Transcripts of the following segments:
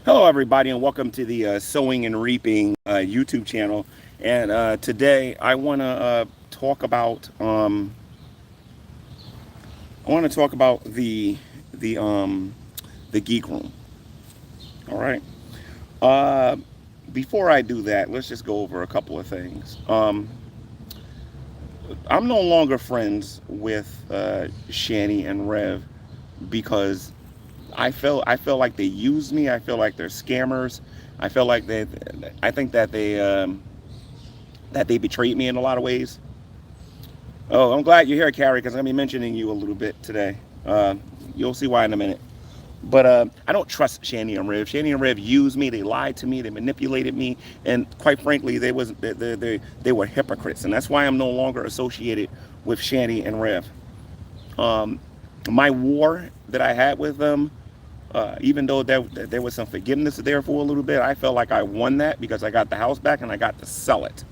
Hello, everybody, and welcome to the Sowing and Reaping YouTube channel. And today, I want to talk about the Geek Room. All right. Uh, Before I do that, let's just go over a couple of things. I'm no longer friends with Shani and Rev because I feel like they use me. I feel like they're scammers. I feel like I think that they betrayed me in a lot of ways. Oh, I'm glad you're here, Carrie, because I'm gonna be mentioning you a little bit today. You'll see why in a minute. But I don't trust Shani and Rev. Shani and Rev used me. They lied to me. They manipulated me, and quite frankly, they were hypocrites, and that's why I'm no longer associated with Shani and Rev. Um, my war that I had with them, even though there was some forgiveness there for a little bit, I felt like I won that because I got the house back and I got to sell it.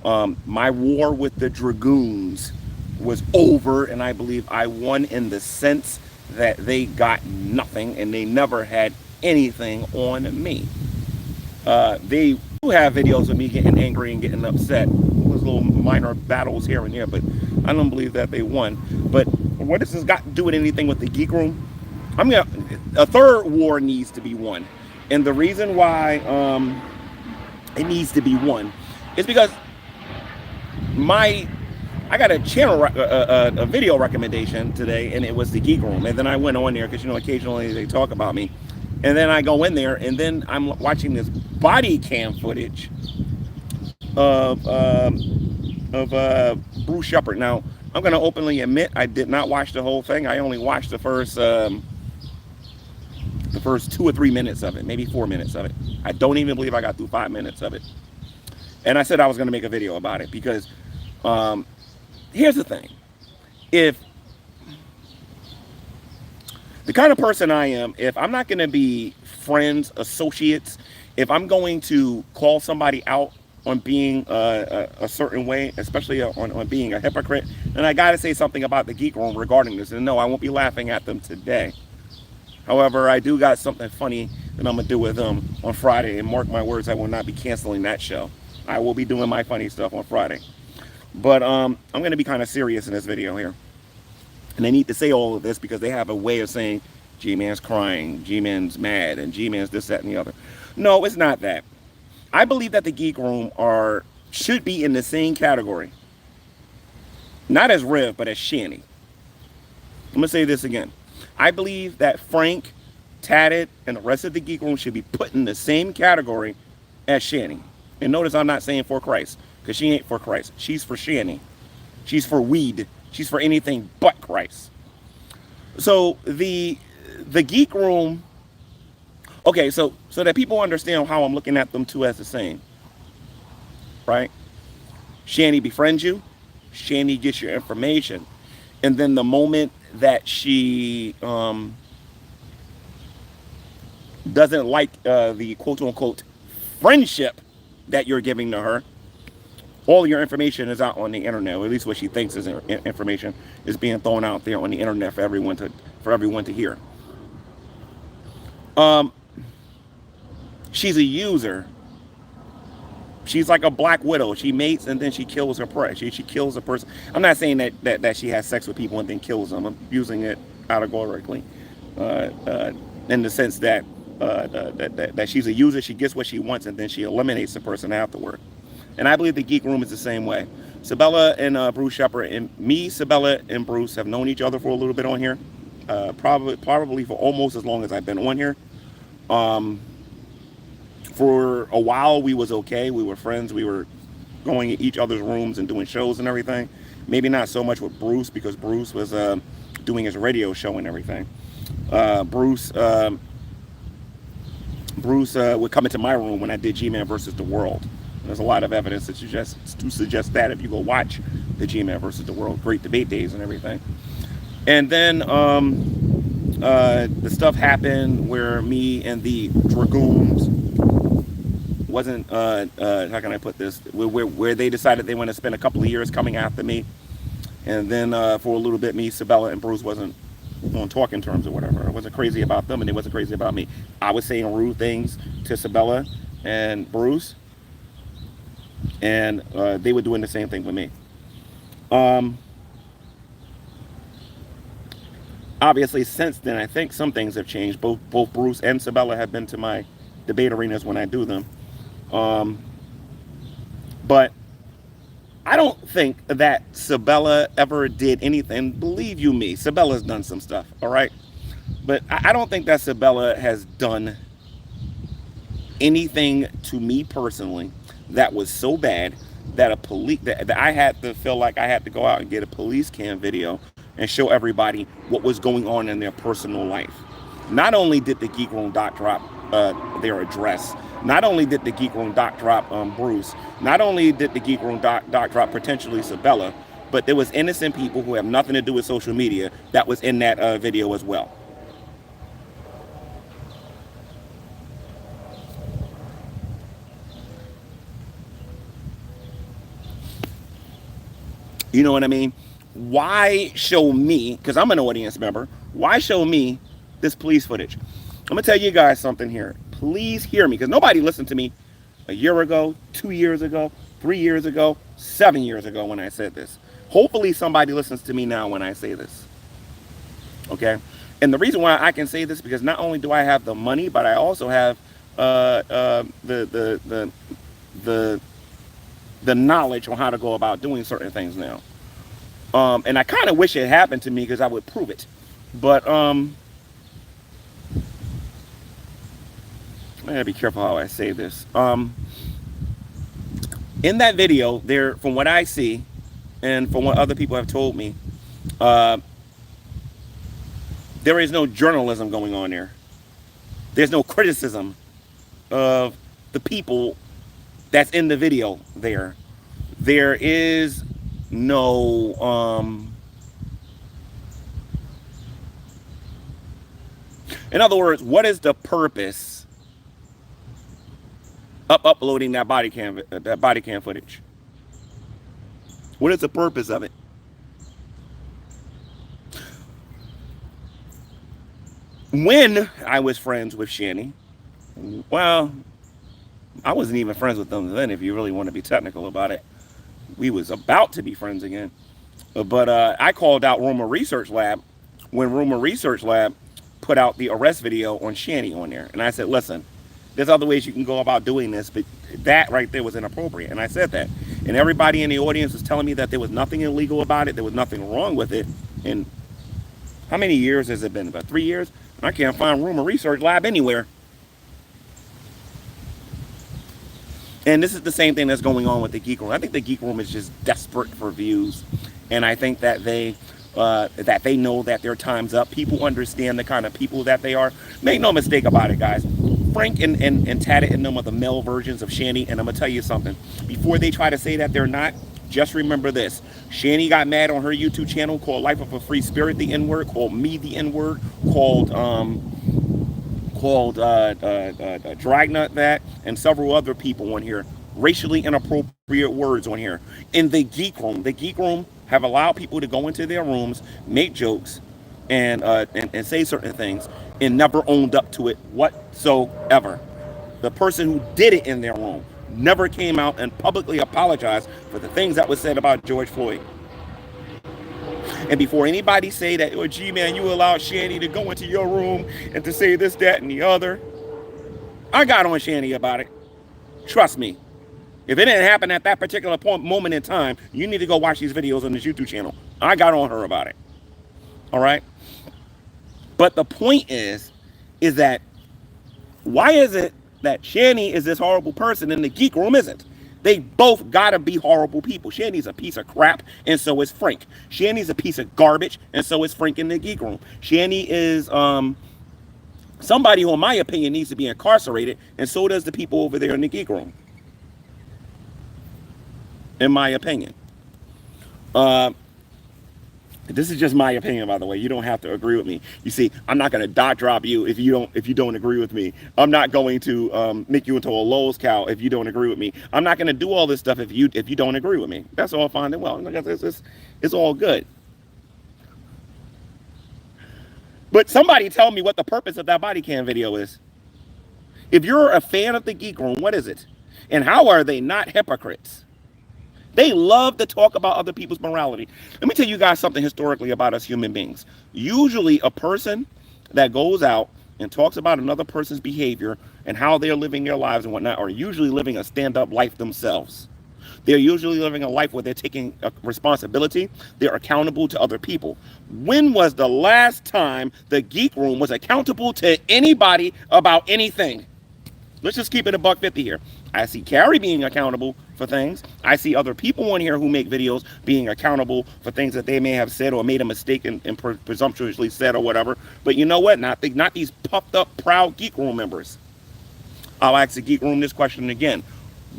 My war with the Dragoons was over, and I believe I won in the sense that they got nothing and they never had anything on me. They do have videos of me getting angry and getting upset. Those little minor battles here and there, but I don't believe that they won. But what does this got to do with anything with the Geek Room? I'm gonna A third war needs to be won, and the reason why it needs to be won is because my I got a a video recommendation today, and it was the Geek Room. And then I went on there because occasionally they talk about me, and then I go in there, and then I'm watching this body cam footage of Bruce Shepard. Now I'm going to openly admit I did not watch the whole thing. I only watched the first 2 or 3 minutes of it, maybe 4 minutes of it. I don't even believe I got through 5 minutes of it. And I said I was going to make a video about it because um, here's the thing. If the kind of person I am, if I'm not going to be friends, associates, if I'm going to call somebody out on being a certain way, especially on being a hypocrite, then I got to say something about the Geek Room regarding this. And no, I won't be laughing at them today. However, I do got something funny that I'm going to do with them on Friday. And mark my words, I will not be canceling that show. I will be doing my funny stuff on Friday. But I'm going to be kind of serious in this video here. And they need to say all of this because they have a way of saying G-Man's crying, G-Man's mad, and G-Man's this, that, and the other. No, it's not that. I believe that the Geek Room should be in the same category. Not as Rev, but as Shani. I'm going to say this again. I believe that Frank, Tatted, and the rest of the Geek Room should be put in the same category as Shani. And notice I'm not saying for Christ, because she ain't for Christ. She's for Shani. She's for weed. She's for anything but Christ. So the Geek Room, okay, so that people understand how I'm looking at them two as the same, right? Shani befriends you. Shani gets your information. And then the moment that she doesn't like the quote-unquote friendship that you're giving to her, all your information is out on the internet, or at least what she thinks is information is being thrown out there on the internet for everyone to hear. She's a user. She's like a black widow. She mates and then she kills her prey. She kills a person. I'm not saying that she has sex with people and then kills them. I'm using it allegorically, in the sense that that she's a user. She gets what she wants and then she eliminates the person afterward. And I believe the Geek Room is the same way. Sabella and Bruce Shepard, and me, Sabella and Bruce have known each other for a little bit on here. Probably for almost as long as I've been on here. For a while, we was okay. We were friends. We were going in each other's rooms and doing shows and everything. Maybe not so much with Bruce because Bruce was doing his radio show and everything. Bruce would come into my room when I did G-Man versus the World. There's a lot of evidence that suggest that if you go watch the G-Man versus the World, great debate days and everything. And then the stuff happened where me and the Dragoons wasn't, how can I put this, where they decided they want to spend a couple of years coming after me. And then for a little bit, me, Sabella, and Bruce wasn't on talking terms or whatever. I wasn't crazy about them, and they wasn't crazy about me. I was saying rude things to Sabella and Bruce, and they were doing the same thing with me. Obviously, since then, I think some things have changed. Both Bruce and Sabella have been to my debate arenas when I do them. But I don't think that Sabella ever did anything. Believe you me, Sabella's done some stuff, all right? But I don't think that Sabella has done anything to me personally that was so bad that that I had to feel like I had to go out and get a police cam video and show everybody what was going on in their personal life. Not only did the Geek Room doc drop their address, not only did the Geek Room doc drop Bruce, not only did the Geek Room doc drop potentially Sabella, but there was innocent people who have nothing to do with social media that was in that video as well. You know what I mean? Why show me, because I'm an audience member, why show me this police footage? I'm going to tell you guys something here. Please hear me, because nobody listened to me a year ago, 2 years ago, 3 years ago, 7 years ago when I said this. Hopefully somebody listens to me now when I say this. Okay? And the reason why I can say this, because not only do I have the money, but I also have the knowledge on how to go about doing certain things now. And I kind of wish it happened to me because I would prove it. But I gotta be careful how I say this. In that video, there, from what I see, and from what other people have told me, there is no journalism going on there. There's no criticism of the people that's in the video there. There is no in other words, what is the purpose of uploading that body cam footage? What is the purpose of it? When I was friends with Shanny, well, I wasn't even friends with them then, if you really want to be technical about it. We was about to be friends again. But I called out Rumor Research Lab when Rumor Research Lab put out the arrest video on Shanny on there. And I said, listen, there's other ways you can go about doing this, but that right there was inappropriate. And I said that. And everybody in the audience was telling me that there was nothing illegal about it. There was nothing wrong with it. And how many years has it been? About 3 years? I can't find Rumor Research Lab anywhere. And this is the same thing that's going on with the Geek Room. I think the Geek Room is just desperate for views. And I think that they know that their time's up. People understand the kind of people that they are. Make no mistake about it, guys. Frank and Tatted and them are the male versions of Shanny. And I'm going to tell you something. Before they try to say that they're not, just remember this. Shanny got mad on her YouTube channel called Life of a Free Spirit, the N-word, called me the N-word, called Dragnut that, and several other people on here. Racially inappropriate words on here. In the Geek Room have allowed people to go into their rooms, make jokes, and say certain things, and never owned up to it whatsoever. The person who did it in their room never came out and publicly apologized for the things that was said about George Floyd. And before anybody say that, oh, gee, man, you allowed Shanny to go into your room and to say this, that, and the other, I got on Shanny about it. Trust me. If it didn't happen at that particular moment in time, you need to go watch these videos on this YouTube channel. I got on her about it. All right? But the point is that why is it that Shanny is this horrible person and the Geek Room isn't? They both gotta be horrible people. Shanny's a piece of crap, and so is Frank. Shanny's a piece of garbage, and so is Frank in the Geek Room. Shanny is somebody who, in my opinion, needs to be incarcerated, and so does the people over there in the Geek Room. In my opinion. This is just my opinion, by the way. You don't have to agree with me. You see, I'm not going to dot drop you if you don't agree with me. I'm not going to make you into a Lowe's cow if you don't agree with me. I'm not going to do all this stuff if you don't agree with me. That's all fine and well. It's all good. But somebody tell me what the purpose of that body cam video is. If you're a fan of the Geek Room, what is it? And how are they not hypocrites? They love to talk about other people's morality. Let me tell you guys something historically about us human beings. Usually a person that goes out and talks about another person's behavior and how they're living their lives and whatnot are usually living a stand-up life themselves. They're usually living a life where they're taking responsibility. They're accountable to other people. When was the last time the Geek Room was accountable to anybody about anything? Let's just keep it a $1.50 here. I see Carrie being accountable for things. I see other people on here who make videos being accountable for things that they may have said or made a mistake and presumptuously said or whatever. But you know what? Not these puffed up, proud Geek Room members. I'll ask the Geek Room this question again.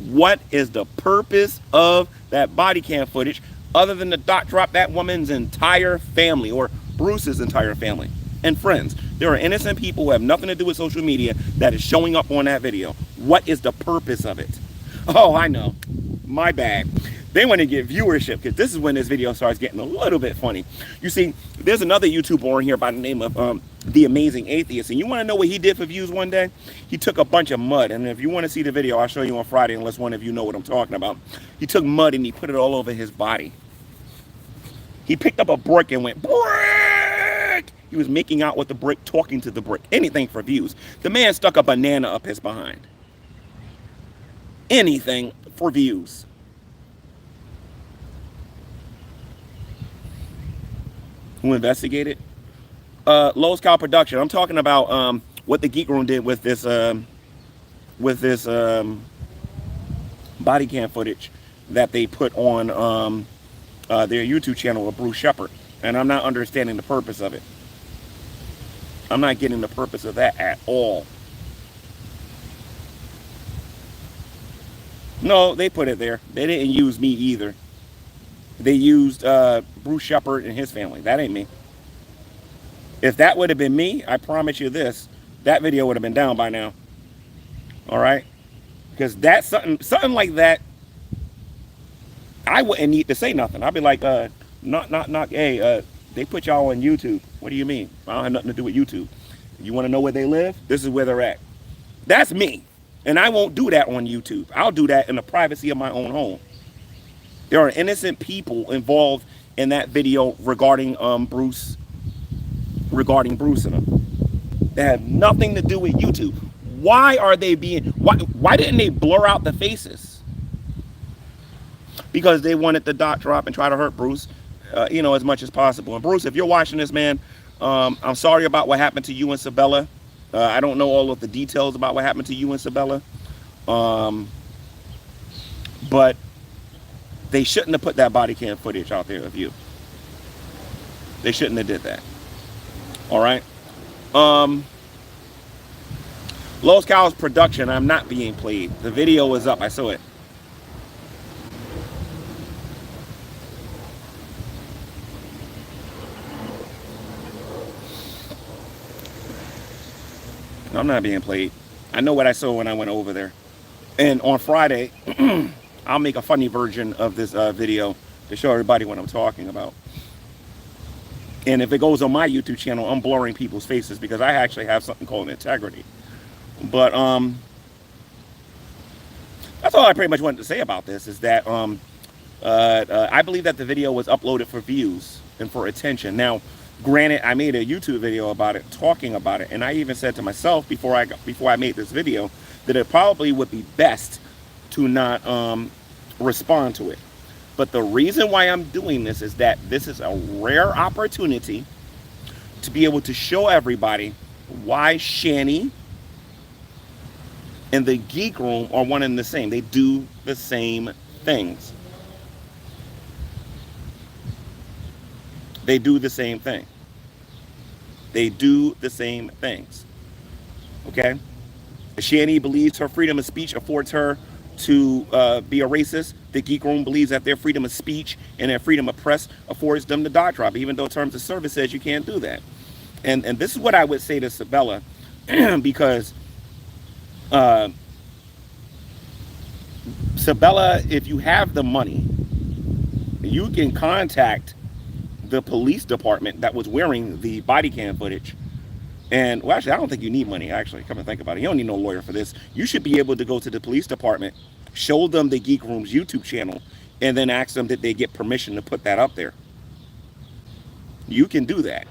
What is the purpose of that body cam footage other than to dot drop that woman's entire family or Bruce's entire family and friends? There are innocent people who have nothing to do with social media that is showing up on that video. What is the purpose of it? Oh, I know. My bad. They want to get viewership because this is when this video starts getting a little bit funny. You see, there's another YouTuber on here by the name of The Amazing Atheist. And you want to know what he did for views one day? He took a bunch of mud. And if you want to see the video, I'll show you on Friday unless one of you know what I'm talking about. He took mud and he put it all over his body. He picked up a brick and went, brick! He was making out with the brick, talking to the brick. Anything for views. The man stuck a banana up his behind. Anything for views. Who investigated? Lowe's Cow Production. I'm talking about what the Geek Room did with this body cam footage that they put on their YouTube channel with Bruce Shepard. And I'm not understanding the purpose of it. I'm not getting the purpose of that at all. No, they put it there. They didn't use me either. They used Bruce Shepard and his family. That ain't me. If that would have been me, I promise you this, that video would have been down by now. All right? Because that's something like that, I wouldn't need to say nothing. I'd be like, hey, they put y'all on YouTube. What do you mean? I don't have nothing to do with YouTube. You want to know where they live? This is where they're at. That's me. And I won't do that on YouTube. I'll do that in the privacy of my own home. There are innocent people involved in that video regarding Bruce and them. They have nothing to do with YouTube. Why are they being? Why didn't they blur out the faces? Because they wanted the dot drop and try to hurt Bruce, as much as possible. And Bruce, if you're watching this, man, I'm sorry about what happened to you and Sabella. I don't know all of the details about what happened to you and Sabella. But they shouldn't have put that body cam footage out there of you. They shouldn't have did that. All right. Lowe's Cows Production. I'm not being played. The video is up. I saw it. I'm not being played. I know what I saw when I went over there. And on Friday, I'll make a funny version of this video to show everybody what I'm talking about. And if it goes on my YouTube channel, I'm blurring people's faces because I actually have something called integrity. But that's all I pretty much wanted to say about this is that I believe that the video was uploaded for views and for attention. Now, granted, I made a YouTube video about it, talking about it, and I even said to myself before I made this video that it probably would be best to not respond to it. But the reason why I'm doing this is that this is a rare opportunity to be able to show everybody why Shani and the Geek Room are one and the same. They do the same things. They do the same thing. They do the same things. Okay? Shani believes her freedom of speech affords her to be a racist. The Geek Room believes that their freedom of speech and their freedom of press affords them to dot drop, even though terms of service says you can't do that. And this is what I would say to Sabella, because Sabella, if you have the money, you can contact the police department that was wearing the body cam footage. And well, actually, I don't think you need money. Actually, come and think about it, you don't need no lawyer for this. You should be able to go to the police department, show them the Geek Room's YouTube channel, and then ask them that they get permission to put that up there. You can do that.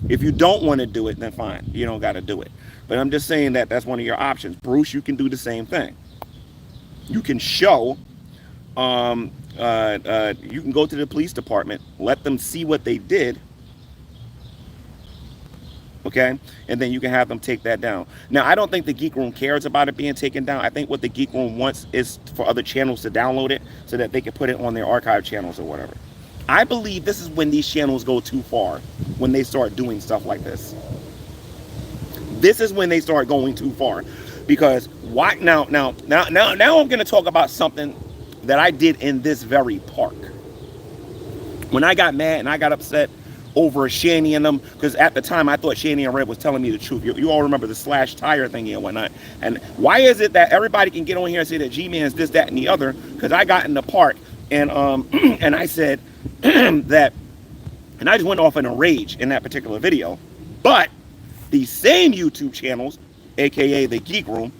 If you don't want to do it, then fine. You don't got to do it. But I'm just saying that that's one of your options. Bruce, you can do the same thing. You can show, you can go to the police department, let them see what they did, okay? And then you can have them take that down. Now, I don't think the Geek Room cares about it being taken down. I think what the Geek Room wants is for other channels to download it so that they can put it on their archive channels or whatever. I believe this is when these channels go too far, when they start doing stuff like this. This is when they start going too far. Because why now I'm going to talk about something that I did in this very park. When I got mad and I got upset over Shani and them, because at the time I thought Shani and Red was telling me the truth. You all remember the slash tire thing and whatnot. And why is it that everybody can get on here and say that G-Man's this, that, and the other? Because I got in the park and and I said that, and I just went off in a rage in that particular video. But these same YouTube channels, aka the Geek Room,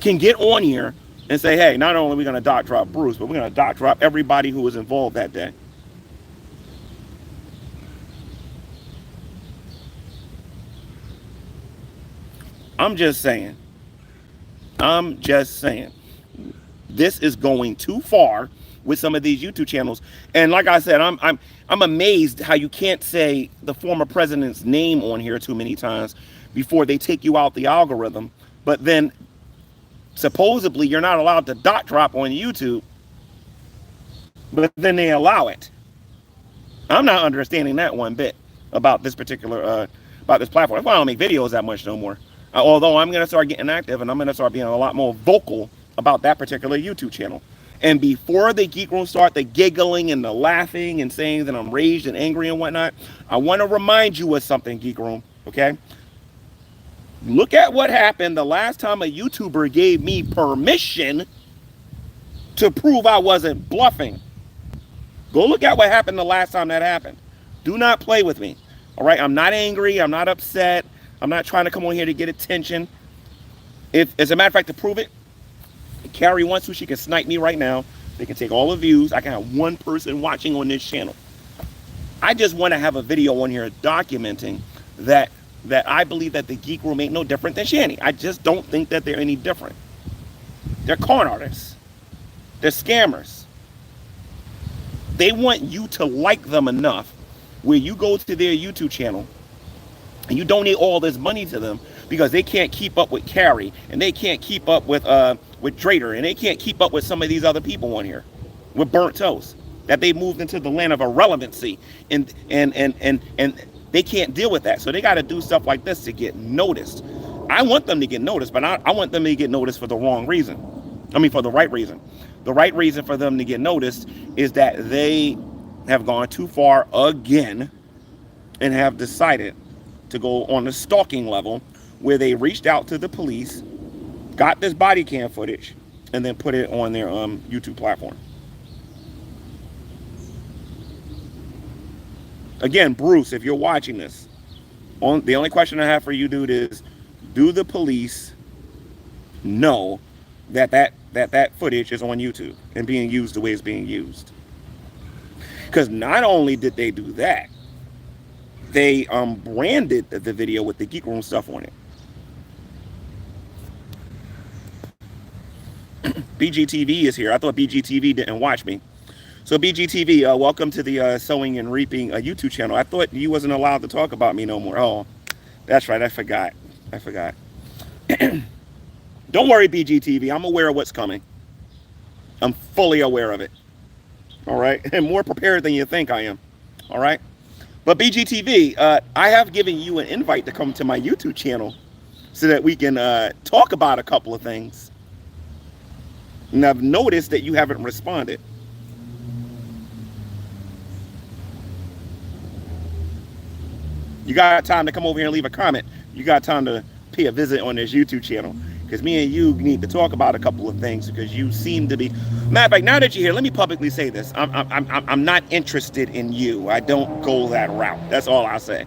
can get on here and say, hey, not only are we going to dock drop Bruce, but we're going to dock drop everybody who was involved that day. I'm just saying. This is going too far with some of these YouTube channels. And like I said, I'm amazed how you can't say the former president's name on here too many times before they take you out the algorithm. But then supposedly you're not allowed to dot drop on YouTube, but then they allow it. I'm not understanding that one bit about this particular about this platform. That's why I don't make videos that much no more. Although I'm going to start getting active and I'm going to start being a lot more vocal about that particular YouTube channel. And before the Geek Room start the giggling and the laughing and saying that I'm raged and angry and whatnot, I want to remind you of something, Geek Room, okay? Look at what happened the last time a YouTuber gave me permission to prove I wasn't bluffing. Go look at what happened the last time that happened. Do not play with me, all right? I'm not angry. I'm not upset. I'm not trying to come on here to get attention. If, as a matter of fact, to prove it, Carrie wants to, she can snipe me right now. They can take all the views. I can have one person watching on this channel. I just want to have a video on here documenting that I believe that the Geek Room ain't no different than Shani. I just don't think that they're any different. They're con artists. They're scammers. They want you to like them enough where you go to their YouTube channel and you donate all this money to them because they can't keep up with Carrie and they can't keep up with Drader and they can't keep up with some of these other people on here with burnt toast, that they moved into the land of irrelevancy and they can't deal with that. So they got to do stuff like this to get noticed. I want them to get noticed, but I want them to get noticed for the wrong reason. I mean, for the right reason. The right reason for them to get noticed is that they have gone too far again and have decided to go on the stalking level where they reached out to the police, got this body cam footage, and then put it on their YouTube platform. Again, Bruce, if you're watching this, the only question I have for you, dude, is do the police know that footage is on YouTube and being used the way it's being used? Because not only did they do that, they branded the video with the Geek Room stuff on it. BGTV is here. I thought BGTV didn't watch me. So BGTV, welcome to the Sewing and Reaping YouTube channel. I thought you wasn't allowed to talk about me no more. Oh, that's right. I forgot. Don't worry, BGTV. I'm aware of what's coming. I'm fully aware of it. All right. And more prepared than you think I am. All right. But BGTV, I have given you an invite to come to my YouTube channel so that we can talk about a couple of things. And I've noticed that you haven't responded. You got time to come over here and leave a comment. You got time to pay a visit on this YouTube channel. because me and you need to talk about a couple of things, because you seem to be. Matter of fact, now that you're here, let me publicly say this: I'm not interested in you. I don't go that route. That's all I say.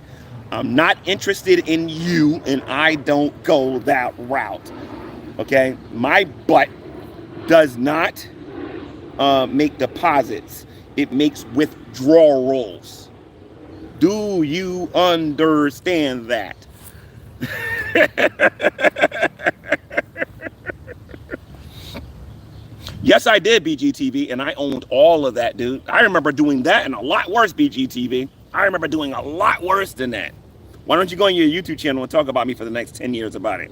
I'm not interested in you, and I don't go that route. Okay, my butt does not make deposits. It makes withdrawals. Do you understand that? Yes, I did, BGTV, and I owned all of that, dude. I remember doing that and a lot worse, BGTV. I remember doing a lot worse than that. Why don't you go on your YouTube channel and talk about me for the next 10 years about it?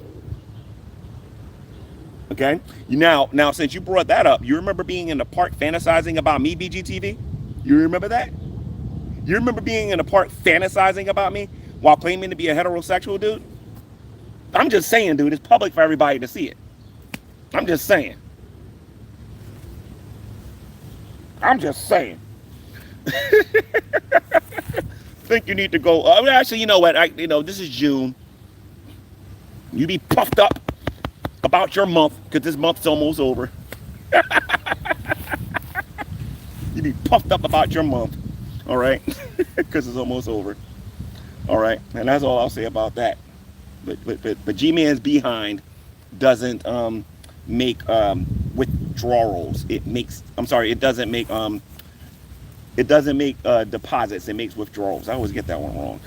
Okay? Now, since you brought that up, you remember being in the park fantasizing about me, BGTV? You remember that? You remember being in the park fantasizing about me while claiming to be a heterosexual dude? I'm just saying, dude, it's public for everybody to see it. I'm just saying. I'm just saying. Think you need to go. Actually, you know what? This is June. You be puffed up about your month, because this month's almost over. You be puffed up about your month, all right? Because it's almost over. All right, and that's all I'll say about that. But G-Man's behind doesn't make withdrawals. It makes. I'm sorry. It doesn't make deposits. It makes withdrawals. I always get that one wrong.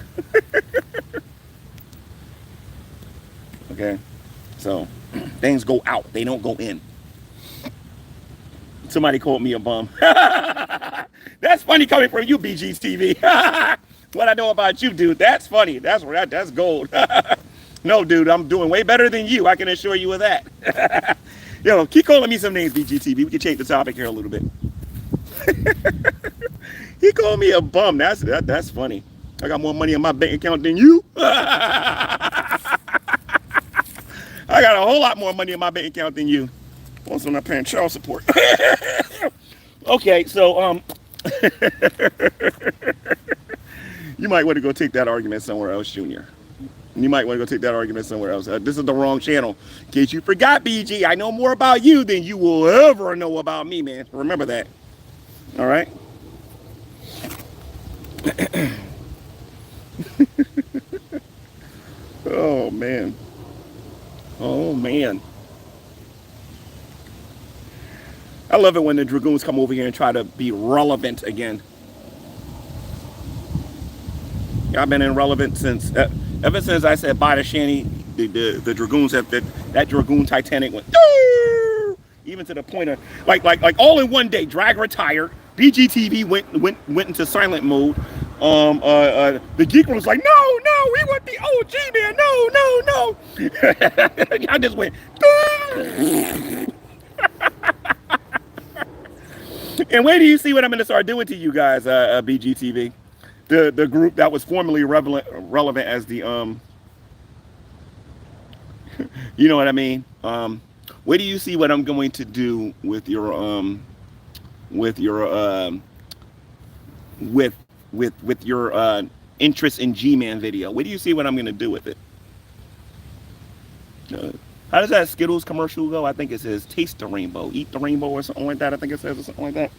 Okay, so things go out. They don't go in. Somebody called me a bum. That's funny coming from you, BG's TV. What I know about you, dude. That's funny. That's gold. No, dude, I'm doing way better than you. I can assure you of that. Yo, keep calling me some names, BGTV. We can change the topic here a little bit. He called me a bum. That's funny. I got more money in my bank account than you. I got a whole lot more money in my bank account than you. Also, I'm not paying child support. Okay, so you might want to go take that argument somewhere else, Junior. You might want to go take that argument somewhere else. This is the wrong channel. In case you forgot, BG, I know more about you than you will ever know about me, man. Remember that. All right? Oh, man. Oh, man. I love it when the Dragoons come over here and try to be relevant again. I've been irrelevant since, ever since I said bye to Shanny, the Dragoons, that Dragoon Titanic went, even to the point of, like all in one day, Drag retired, BGTV went into silent mode. The Geek Room was like, no, we want the OG, man, no. I just went, and where do you see what I'm going to start doing to you guys, BGTV? The group that was formerly relevant as the, you know what I mean? Where do you see what I'm going to do with your interest in G-Man video? Where do you see what I'm going to do with it? How does that Skittles commercial go? I think it says taste the rainbow, eat the rainbow, or something like that. I think it says, or something like that.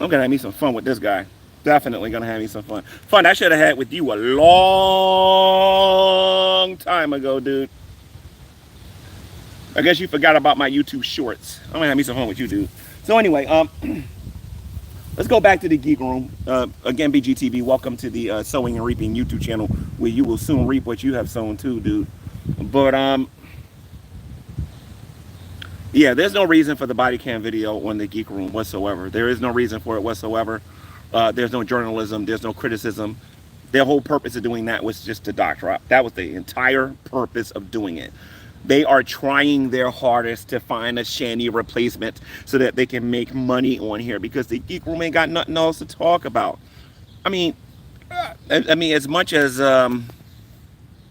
I'm gonna have me some fun with this guy. Definitely gonna have me some fun. Fun I should have had with you a long time ago, dude. I guess you forgot about my YouTube shorts. I'm gonna have me some fun with you, dude. So anyway, let's go back to the Geek Room. Again, BGTV, welcome to the Sowing and Reaping YouTube channel, where you will soon reap what you have sown too, dude. But yeah, there's no reason for the body cam video on the Geek Room whatsoever. There is no reason for it whatsoever. There's no journalism. There's no criticism. Their whole purpose of doing that was just to dock drop. That was the entire purpose of doing it. They are trying their hardest to find a Shanny replacement so that they can make money on here, because the Geek Room ain't got nothing else to talk about. I mean, as much as I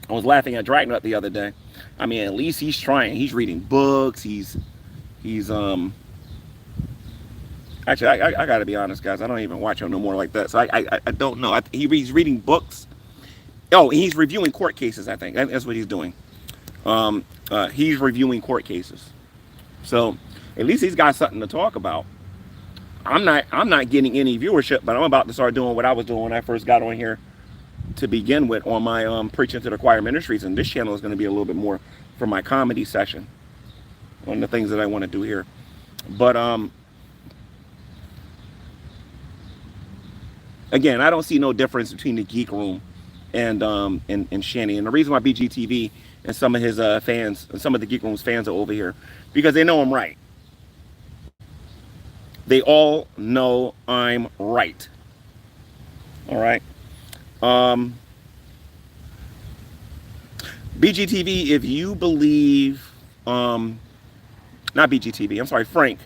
was laughing at Dragnut the other day. I mean, at least he's trying. He's reading books. He's actually, I gotta be honest, guys. I don't even watch him no more like that. So I don't know. He's reading books. Oh, he's reviewing court cases. I think that's what he's doing. He's reviewing court cases. So at least he's got something to talk about. I'm not getting any viewership, but I'm about to start doing what I was doing when I first got on here to begin with on my Preaching to the Choir Ministries, and this channel is going to be a little bit more for my comedy session on the things that I want to do here. But again, I don't see no difference between the Geek Room and Shanny. And the reason why BGTV and some of his fans and some of the Geek Room's fans are over here, because they know I'm right. They all know I'm right. All right. BGTV, if you believe, not BGTV, I'm sorry, Frank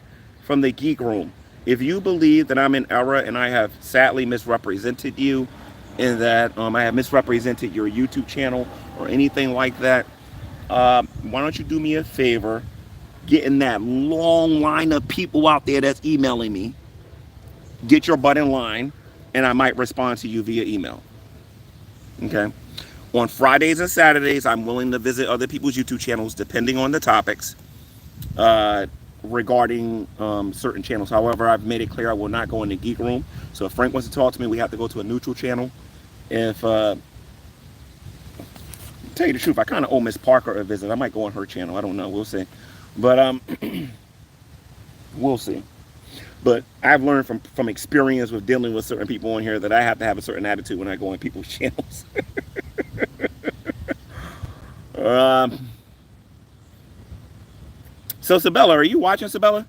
from the Geek Room, if you believe that I'm in error and I have sadly misrepresented you, and that I have misrepresented your YouTube channel or anything like that, why don't you do me a favor, get in that long line of people out there that's emailing me, get your butt in line, and I might respond to you via email. Okay? On Fridays and Saturdays, I'm willing to visit other people's YouTube channels depending on the topics regarding certain channels. However, I've made it clear I will not go in the Geek Room. So if Frank wants to talk to me, we have to go to a neutral channel. If tell you the truth, I kind of owe Miss Parker a visit. I might go on her channel. I don't know. We'll see. But we'll see. But I've learned from experience with dealing with certain people on here that I have to have a certain attitude when I go on people's channels. So Sabella, are you watching, Sabella?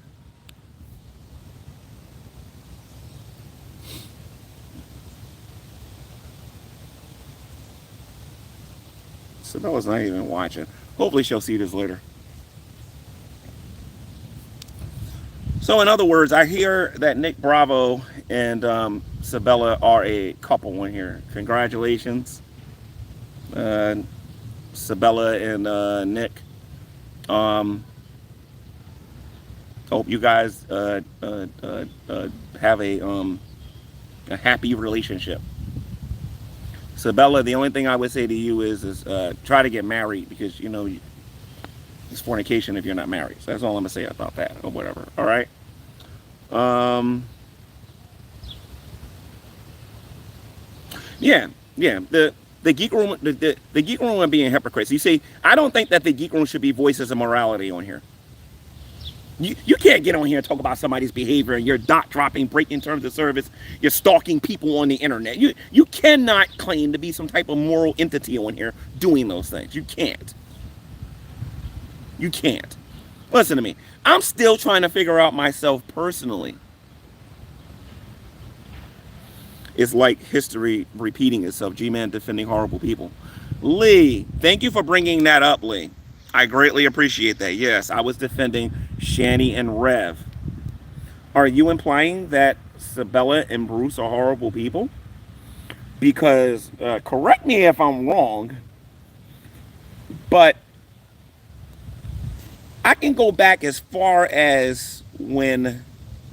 Sabella's not even watching. Hopefully she'll see this later. So in other words, I hear that Nick Bravo and Sabella are a couple on here. Congratulations, Sabella and Nick. Hope you guys have a happy relationship. Sabella, the only thing I would say to you is try to get married, because you know it's fornication if you're not married. So that's all I'm gonna say about that, or whatever. All right. Yeah. The Geek Room, the Geek Room and being hypocrites. You see, I don't think that the Geek Room should be voices of morality on here. You can't get on here and talk about somebody's behavior and you're dot dropping, breaking terms of service, you're stalking people on the internet. You cannot claim to be some type of moral entity on here doing those things. You can't. You can't. Listen to me. I'm still trying to figure out myself personally. It's like history repeating itself. G-Man defending horrible people. Lee, thank you for bringing that up, Lee. I greatly appreciate that. Yes, I was defending Shanny and Rev. Are you implying that Sabella and Bruce are horrible people? Because, correct me if I'm wrong, but I can go back as far as when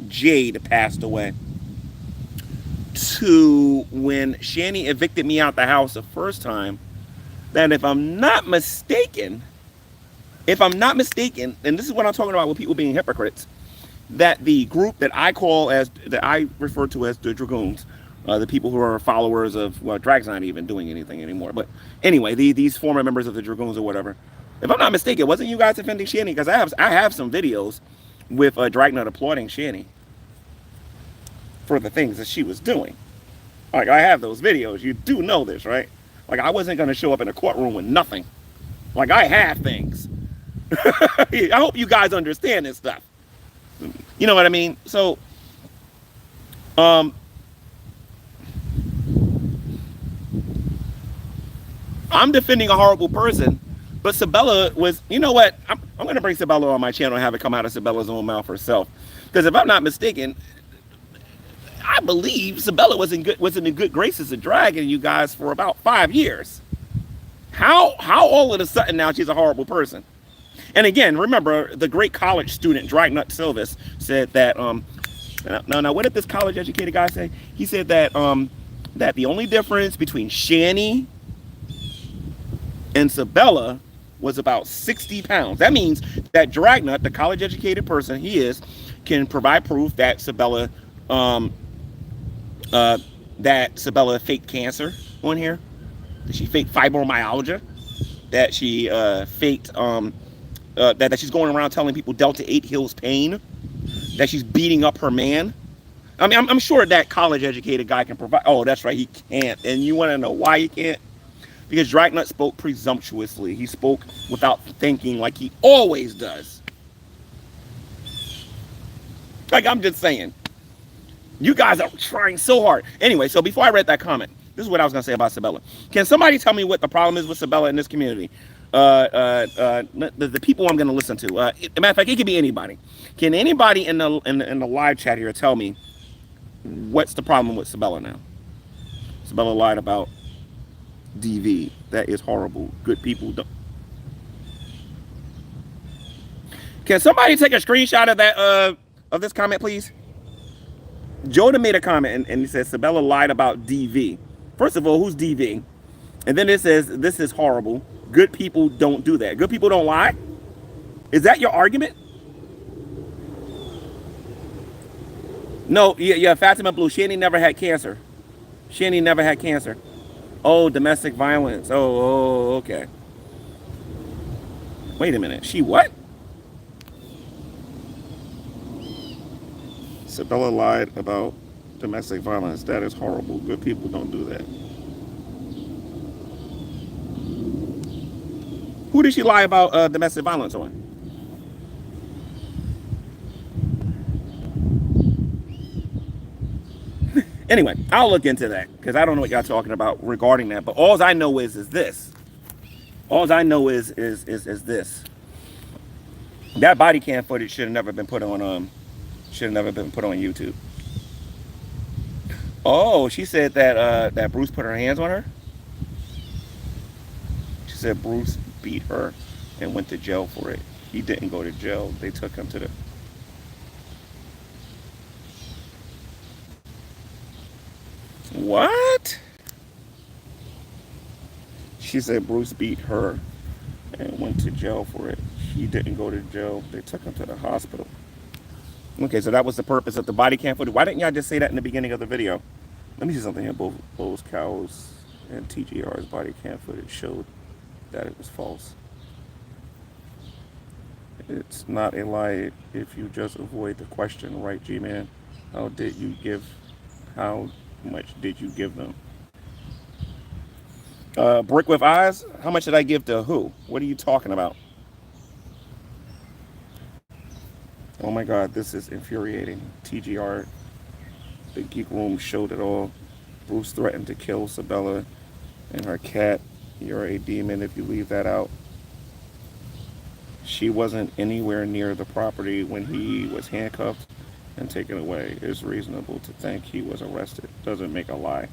Jade passed away to when Shanny evicted me out the house the first time. That if I'm not mistaken, and this is what I'm talking about with people being hypocrites, that the group that I refer to as the Dragoons, the people who are followers of, well, Drag's not even doing anything anymore, but anyway, these former members of the Dragoons or whatever. If I'm not mistaken, wasn't you guys defending Shanny? Because I have some videos with Dragnut applauding Shanny for the things that she was doing. Like, I have those videos. You do know this, right? Like, I wasn't going to show up in a courtroom with nothing. Like, I have things. I hope you guys understand this stuff. You know what I mean? So, I'm defending a horrible person, but Sabella was, you know what? I'm going to bring Sabella on my channel and have it come out of Sabella's own mouth herself. Because if I'm not mistaken, I believe Sabella was in good graces of dragging you guys for about 5 years. How all of a sudden now she's a horrible person? And again, remember, the great college student, Dragnut Silvis, said that, now, what did this college-educated guy say? He said that, that the only difference between Shanny and Sabella was about 60 pounds. That means that Dragnet, the college educated person he is, can provide proof that um, Sabella faked cancer on here, that she faked fibromyalgia, that she faked that she's going around telling people Delta 8 heals pain, that she's beating up her man. I mean, I'm sure that college educated guy can provide. Oh, that's right, he can't. And you want to know why he can't? Because Dragnet spoke presumptuously. He spoke without thinking, like he always does. Like, I'm just saying, you guys are trying so hard. Anyway, so before I read that comment, this is what I was going to say about Sabella. Can somebody tell me what the problem is with Sabella in this community? The people I'm going to listen to. Matter of fact, it could be anybody. Can anybody in the live chat here tell me what's the problem with Sabella now? Sabella lied about DV. That is horrible. Good people don't. Can somebody take a screenshot of that of this comment, please? Joda made a comment and he says Sabella lied about DV. First of all, who's DV? And then it says this is horrible. Good people don't do that. Good people don't lie? Is that your argument? No, yeah, Fatima Blue. Shani never had cancer. Shani never had cancer. Oh, domestic violence. Oh, okay. Wait a minute. She what? Sabella lied about domestic violence. That is horrible. Good people don't do that. Who did she lie about domestic violence on? Anyway, I'll look into that because I don't know what y'all talking about regarding that. But all I know is this. All I know is this. That body cam footage should have never been put on YouTube. Oh, she said that that Bruce put her hands on her. She said Bruce beat her and went to jail for it. He didn't go to jail. They took him to the... What? She said Bruce beat her and went to jail for it. He didn't go to jail. They took him to the hospital. Okay, so that was the purpose of the body cam footage. Why didn't y'all just say that in the beginning of the video? Let me see something here. Both Bo's Cows and TGR's body cam footage showed that it was false. It's not a lie if you just avoid the question, right, G-Man? How much did you give them? Brick with eyes? How much did I give to who? What are you talking about? Oh my God, this is infuriating. TGR, the Geek Room showed it all. Bruce threatened to kill Sabella and her cat. You're a demon if you leave that out. She wasn't anywhere near the property when he was handcuffed and taken away. It's reasonable to think he was arrested. Doesn't make a lie.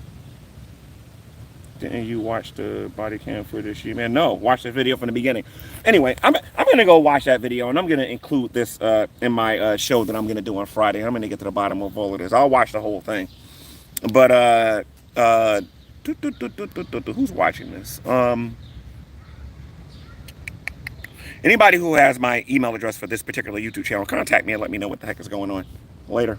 Didn't you watch the body cam footage, man? No, watch the video from the beginning. Anyway, I'm gonna go watch that video and I'm gonna include this in my show that I'm gonna do on Friday. I'm gonna get to the bottom of all of this. I'll watch the whole thing. But who's watching this? Anybody who has my email address for this particular YouTube channel, contact me and let me know what the heck is going on. Later.